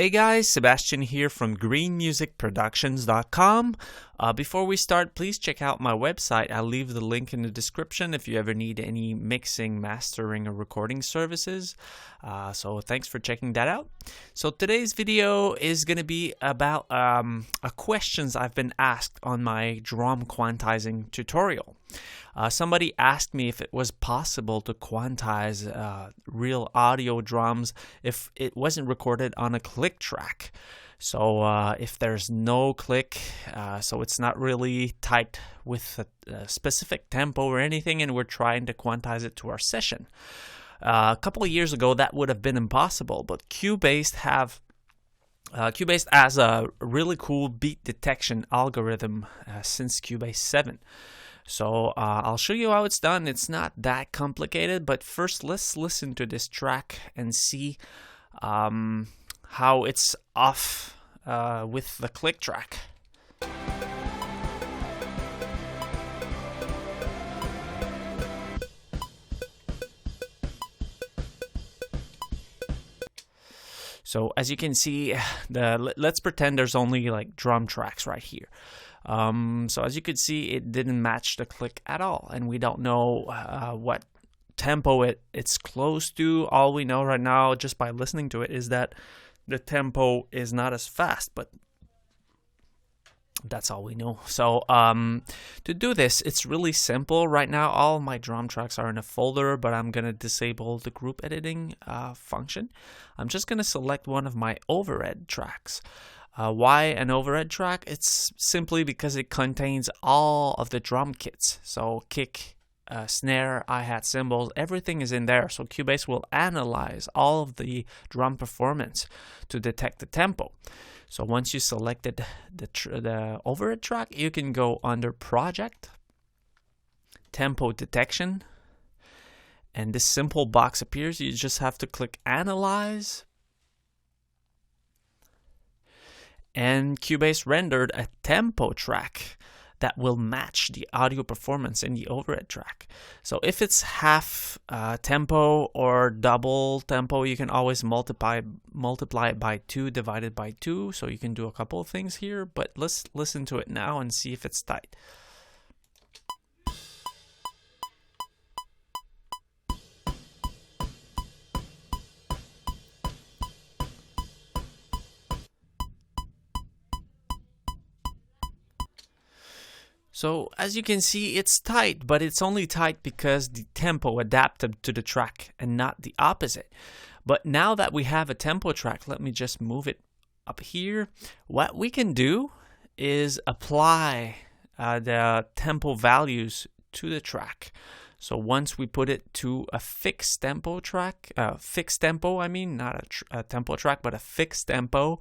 Hey guys, Sebastian here from greenmusicproductions.com. Before we start, please check out my website. I'll leave the link in the description if you ever need any mixing, mastering, or recording services. So thanks for checking that out. So today's video is going to be about questions I've been asked on my drum quantizing tutorial. Somebody asked me if it was possible to quantize real audio drums if it wasn't recorded on a click track. So if there's no click, so it's not really tight with a specific tempo or anything, and we're trying to quantize it to our session. A couple of years ago, that would have been impossible, but Cubase has a really cool beat detection algorithm since Cubase 7. So I'll show you how it's done. It's not that complicated, but first let's listen to this track and see how it's off with the click track. So as you can see, let's pretend there's only like drum tracks right here. So as you can see, it didn't match the click at all, and we don't know what tempo it's close to. All we know right now, just by listening to it, is that the tempo is not as fast, but that's all we know. So to do this, it's really simple. Right now, all my drum tracks are in a folder, but I'm going to disable the group editing function. I'm just going to select one of my overhead tracks. Why an overhead track? It's simply because it contains all of the drum kits. So kick, snare, hi-hat, cymbals, everything is in there. So Cubase will analyze all of the drum performance to detect the tempo. So once you selected the overhead track, you can go under Project, Tempo Detection, and this simple box appears. You just have to click Analyze, and Cubase rendered a tempo track that will match the audio performance in the overhead track. So if it's half tempo or double tempo, you can always multiply it by 2 divided by 2. So you can do a couple of things here, but let's listen to it now and see if it's tight. So as you can see, it's tight, but it's only tight because the tempo adapted to the track and not the opposite. But now that we have a tempo track, let me just move it up here. What we can do is apply the tempo values to the track. So once we put it to a fixed tempo track, not a tempo track, but a fixed tempo,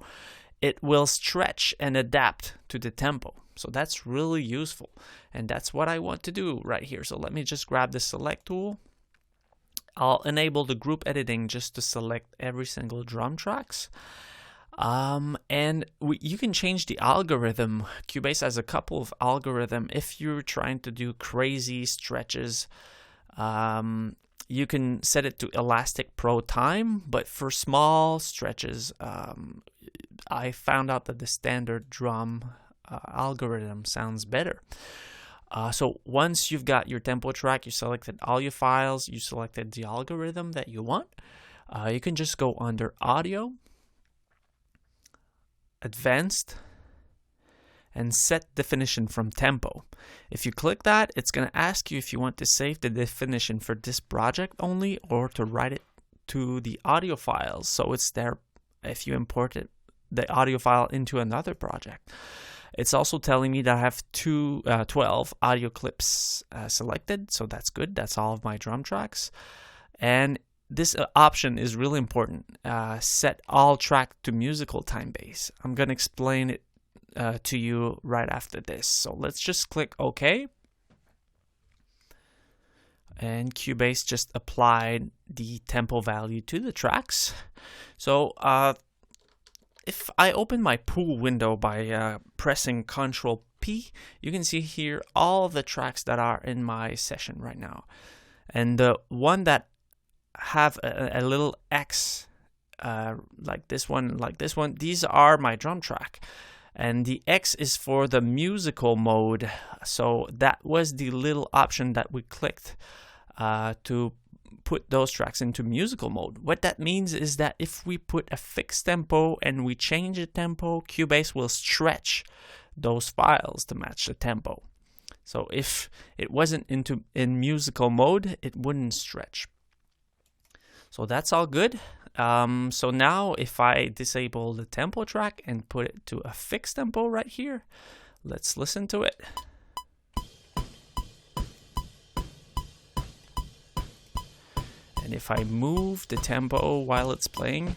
it will stretch and adapt to the tempo. So that's really useful, and that's what I want to do right here. So let me just grab the select tool. I'll enable the group editing just to select every single drum tracks. And you can change the algorithm. Cubase has a couple of algorithms. If you're trying to do crazy stretches, you can set it to Elastic Pro Time, but for small stretches, I found out that the standard drum algorithm sounds better. So once you've got your tempo track, you selected all your files, you selected the algorithm that you want, you can just go under Audio, Advanced, and Set Definition from Tempo. If you click that, it's going to ask you if you want to save the definition for this project only or to write it to the audio files. So it's there if you import the audio file into another project. It's also telling me that I have 12 audio clips selected, so that's good. That's all of my drum tracks. And this option is really important. Set all track to musical time base. I'm going to explain it to you right after this. So let's just click OK. And Cubase just applied the tempo value to the tracks. So if I open my pool window by pressing Ctrl P, you can see here all of the tracks that are in my session right now. And the one that have a little X like this one, like this one. These are my drum track. And the X is for the musical mode. So that was the little option that we clicked to put those tracks into musical mode. What that means is that if we put a fixed tempo and we change the tempo, Cubase will stretch those files to match the tempo. So if it wasn't in musical mode, it wouldn't stretch. So that's all good. So now if I disable the tempo track and put it to a fixed tempo right here, let's listen to it. And if I move the tempo while it's playing,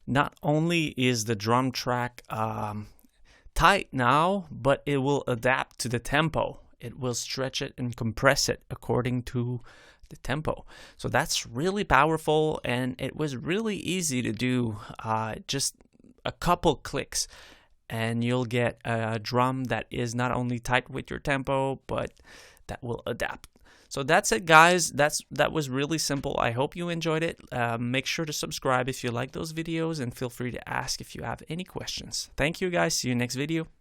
not only is the drum track tight now, but it will adapt to the tempo. It will stretch it and compress it according to the tempo. So that's really powerful, and it was really easy to do. Just a couple clicks and you'll get a drum that is not only tight with your tempo, but that will adapt. So that's it, guys. That was really simple. I hope you enjoyed it. Make sure to subscribe if you like those videos, and feel free to ask if you have any questions. Thank you, guys. See you next video.